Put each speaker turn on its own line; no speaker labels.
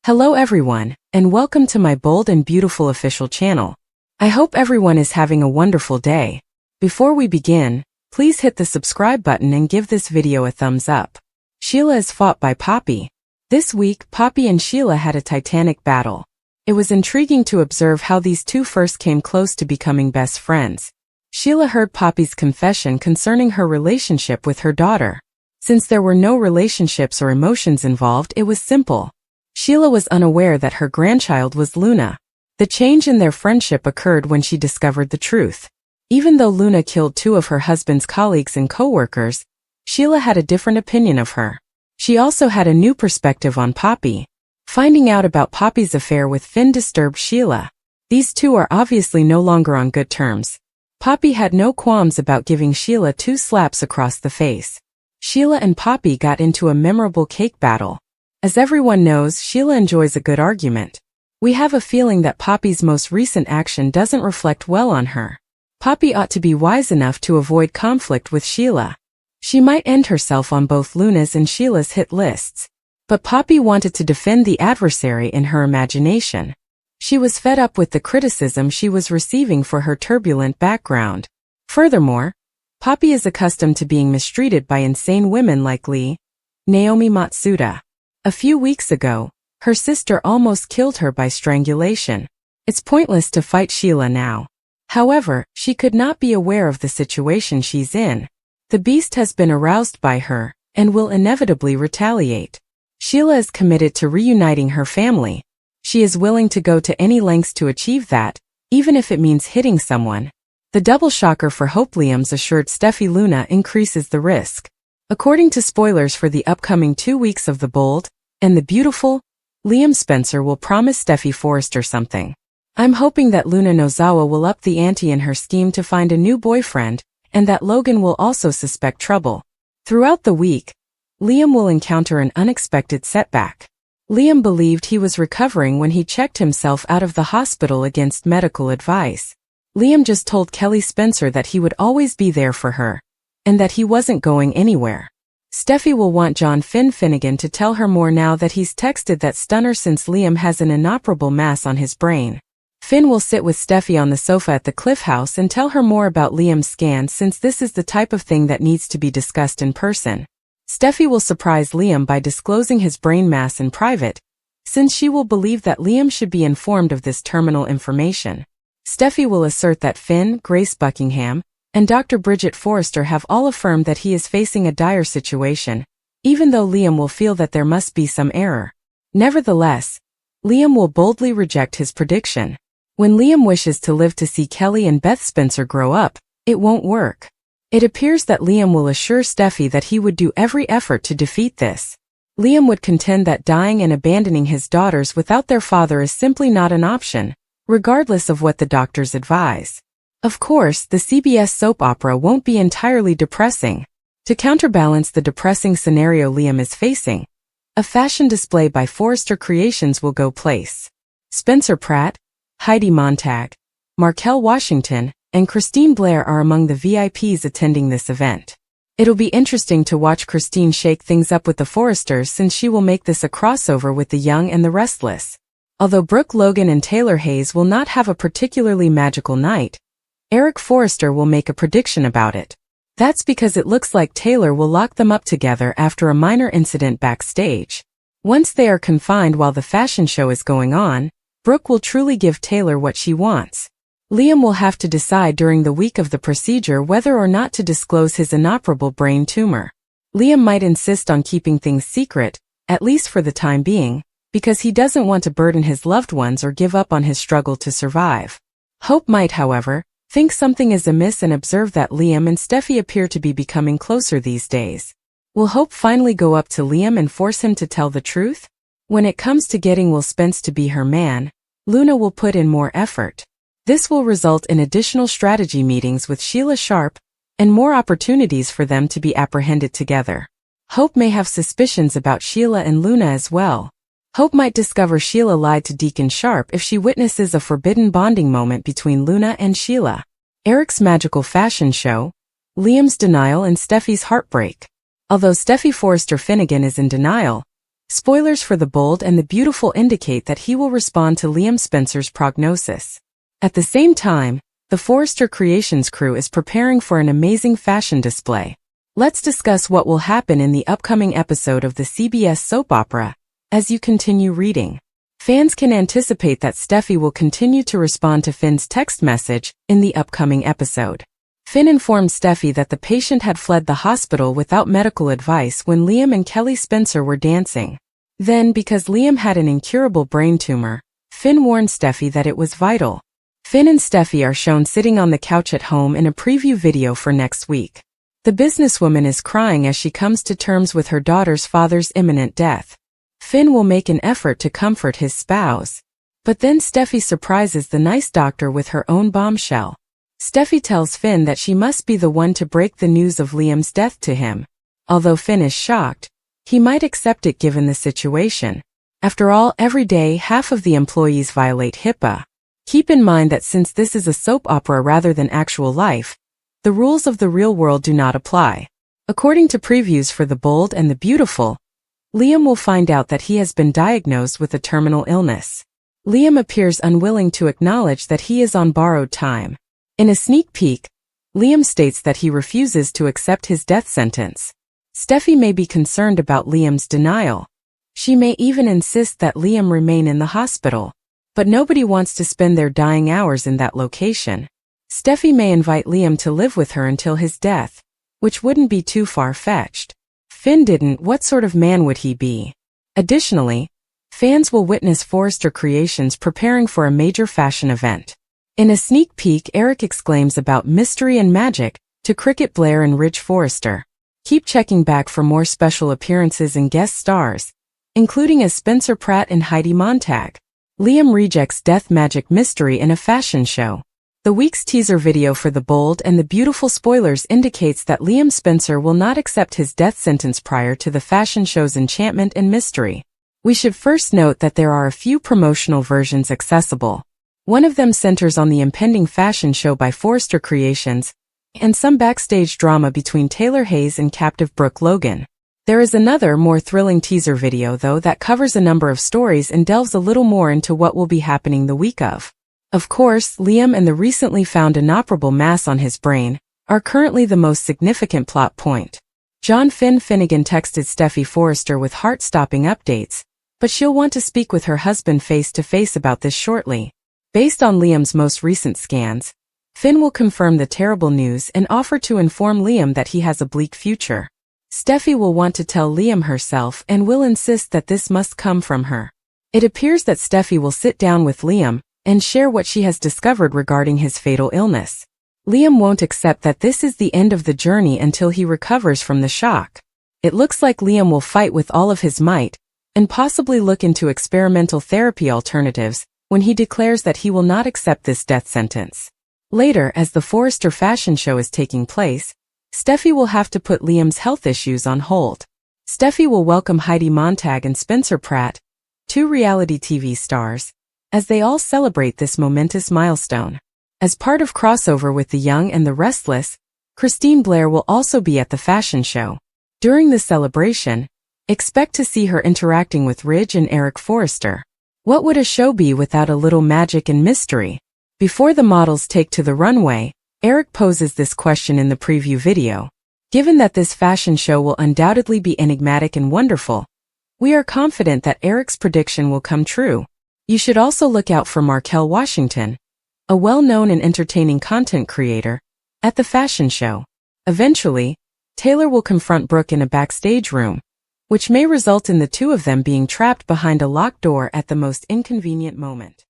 Hello everyone, and welcome to my bold and beautiful official channel. I hope everyone is having a wonderful day. Before we begin, please hit the subscribe button and give this video a thumbs up. Sheila is fought by Poppy. This week, Poppy and Sheila had a titanic battle. It was intriguing to observe how these two first came close to becoming best friends. Sheila heard Poppy's confession concerning her relationship with her daughter. Since there were no relationships or emotions involved, it was simple. Sheila was unaware that her grandchild was Luna. The change in their friendship occurred when she discovered the truth. Even though Luna killed two of her husband's colleagues and co-workers, Sheila had a different opinion of her. She also had a new perspective on Poppy. Finding out about Poppy's affair with Finn disturbed Sheila. These two are obviously no longer on good terms. Poppy had no qualms about giving Sheila 2 slaps across the face. Sheila and Poppy got into a memorable cake battle. As everyone knows, Sheila enjoys a good argument. We have a feeling that Poppy's most recent action doesn't reflect well on her. Poppy ought to be wise enough to avoid conflict with Sheila. She might end herself on both Luna's and Sheila's hit lists. But Poppy wanted to defend the adversary in her imagination. She was fed up with the criticism she was receiving for her turbulent background. Furthermore, Poppy is accustomed to being mistreated by insane women like Naomi Matsuda. A few weeks ago, her sister almost killed her by strangulation. It's pointless to fight Sheila now. However, she could not be aware of the situation she's in. The beast has been aroused by her, and will inevitably retaliate. Sheila is committed to reuniting her family. She is willing to go to any lengths to achieve that, even if it means hitting someone. The double shocker for Hope Liam's assured Steffi Luna increases the risk. According to spoilers for the upcoming 2 weeks of The Bold and the Beautiful, Liam Spencer will promise Steffi Forrester something. I'm hoping that Luna Nozawa will up the ante in her scheme to find a new boyfriend, and that Logan will also suspect trouble. Throughout the week, Liam will encounter an unexpected setback. Liam believed he was recovering when he checked himself out of the hospital against medical advice. Liam just told Kelly Spencer that he would always be there for her, and that he wasn't going anywhere. Steffi will want John Finnegan to tell her more now that he's texted that stunner since Liam has an inoperable mass on his brain. Finn will sit with Steffi on the sofa at the Cliff House and tell her more about Liam's scan since this is the type of thing that needs to be discussed in person. Steffi will surprise Liam by disclosing his brain mass in private, since she will believe that Liam should be informed of this terminal information. Steffi will assert that Finn, Grace Buckingham, and Dr. Bridget Forrester have all affirmed that he is facing a dire situation, even though Liam will feel that there must be some error. Nevertheless, Liam will boldly reject his prediction. When Liam wishes to live to see Kelly and Beth Spencer grow up, it won't work. It appears that Liam will assure Steffi that he would do every effort to defeat this. Liam would contend that dying and abandoning his daughters without their father is simply not an option, regardless of what the doctors advise. Of course, the CBS soap opera won't be entirely depressing. To counterbalance the depressing scenario Liam is facing, a fashion display by Forrester Creations will go place. Spencer Pratt, Heidi Montag, Markel Washington, and Christine Blair are among the VIPs attending this event. It'll be interesting to watch Christine shake things up with the Forresters since she will make this a crossover with the Young and the Restless. Although Brooke Logan and Taylor Hayes will not have a particularly magical night, Eric Forrester will make a prediction about it. That's because it looks like Taylor will lock them up together after a minor incident backstage. Once they are confined while the fashion show is going on, Brooke will truly give Taylor what she wants. Liam will have to decide during the week of the procedure whether or not to disclose his inoperable brain tumor. Liam might insist on keeping things secret, at least for the time being, because he doesn't want to burden his loved ones or give up on his struggle to survive. Hope might, however, think something is amiss and observe that Liam and Steffi appear to be becoming closer these days. Will Hope finally go up to Liam and force him to tell the truth? When it comes to getting Will Spence to be her man, Luna will put in more effort. This will result in additional strategy meetings with Sheila Sharp, and more opportunities for them to be apprehended together. Hope may have suspicions about Sheila and Luna as well. Hope might discover Sheila lied to Deacon Sharp if she witnesses a forbidden bonding moment between Luna and Sheila. Eric's magical fashion show, Liam's denial and Steffi's heartbreak. Although Steffi Forrester Finnegan is in denial, Spoilers for The Bold and the Beautiful indicate that he will respond to Liam Spencer's prognosis. At the same time, the Forrester Creations crew is preparing for an amazing fashion display. Let's discuss what will happen in the upcoming episode of the CBS soap opera. As you continue reading, fans can anticipate that Steffi will continue to respond to Finn's text message in the upcoming episode. Finn informed Steffi that the patient had fled the hospital without medical advice when Liam and Kelly Spencer were dancing. Then, because Liam had an incurable brain tumor, Finn warned Steffi that it was vital. Finn and Steffi are shown sitting on the couch at home in a preview video for next week. The businesswoman is crying as she comes to terms with her daughter's father's imminent death. Finn will make an effort to comfort his spouse. But then Steffi surprises the nice doctor with her own bombshell. Steffi tells Finn that she must be the one to break the news of Liam's death to him. Although Finn is shocked, he might accept it given the situation. After all, every day half of the employees violate HIPAA. Keep in mind that since this is a soap opera rather than actual life, the rules of the real world do not apply. According to previews for The Bold and the Beautiful, Liam will find out that he has been diagnosed with a terminal illness. Liam appears unwilling to acknowledge that he is on borrowed time. In a sneak peek, Liam states that he refuses to accept his death sentence. Steffi may be concerned about Liam's denial. She may even insist that Liam remain in the hospital. But nobody wants to spend their dying hours in that location. Steffi may invite Liam to live with her until his death, which wouldn't be too far-fetched. Finn didn't, what sort of man would he be? Additionally, fans will witness Forrester Creations preparing for a major fashion event. In a sneak peek, Eric exclaims about mystery and magic to Cricket Blair and Ridge Forrester. Keep checking back for more special appearances and guest stars, including as Spencer Pratt and Heidi Montag. Liam rejects death magic mystery in a fashion show. The week's teaser video for The Bold and the Beautiful spoilers indicates that Liam Spencer will not accept his death sentence prior to the fashion show's enchantment and mystery. We should first note that there are a few promotional versions accessible. One of them centers on the impending fashion show by Forrester Creations, and some backstage drama between Taylor Hayes and captive Brooke Logan. There is another, more thrilling teaser video though that covers a number of stories and delves a little more into what will be happening the week of. Of course, Liam and the recently found inoperable mass on his brain are currently the most significant plot point. John Finnegan texted Steffi Forrester with heart-stopping updates, but she'll want to speak with her husband face-to-face about this shortly. Based on Liam's most recent scans, Finn will confirm the terrible news and offer to inform Liam that he has a bleak future. Steffi will want to tell Liam herself and will insist that this must come from her. It appears that Steffi will sit down with Liam and share what she has discovered regarding his fatal illness. Liam won't accept that this is the end of the journey until he recovers from the shock. It looks like Liam will fight with all of his might and possibly look into experimental therapy alternatives when he declares that he will not accept this death sentence. Later, as the Forrester fashion show is taking place, Steffi will have to put Liam's health issues on hold. Steffi will welcome Heidi Montag and Spencer Pratt, two reality TV stars, as they all celebrate this momentous milestone. As part of crossover with The Young and the Restless, Christine Blair will also be at the fashion show. During the celebration, expect to see her interacting with Ridge and Eric Forrester. What would a show be without a little magic and mystery? Before the models take to the runway, Eric poses this question in the preview video. Given that this fashion show will undoubtedly be enigmatic and wonderful, we are confident that Eric's prediction will come true. You should also look out for Markel Washington, a well-known and entertaining content creator, at the fashion show. Eventually, Taylor will confront Brooke in a backstage room, which may result in the two of them being trapped behind a locked door at the most inconvenient moment.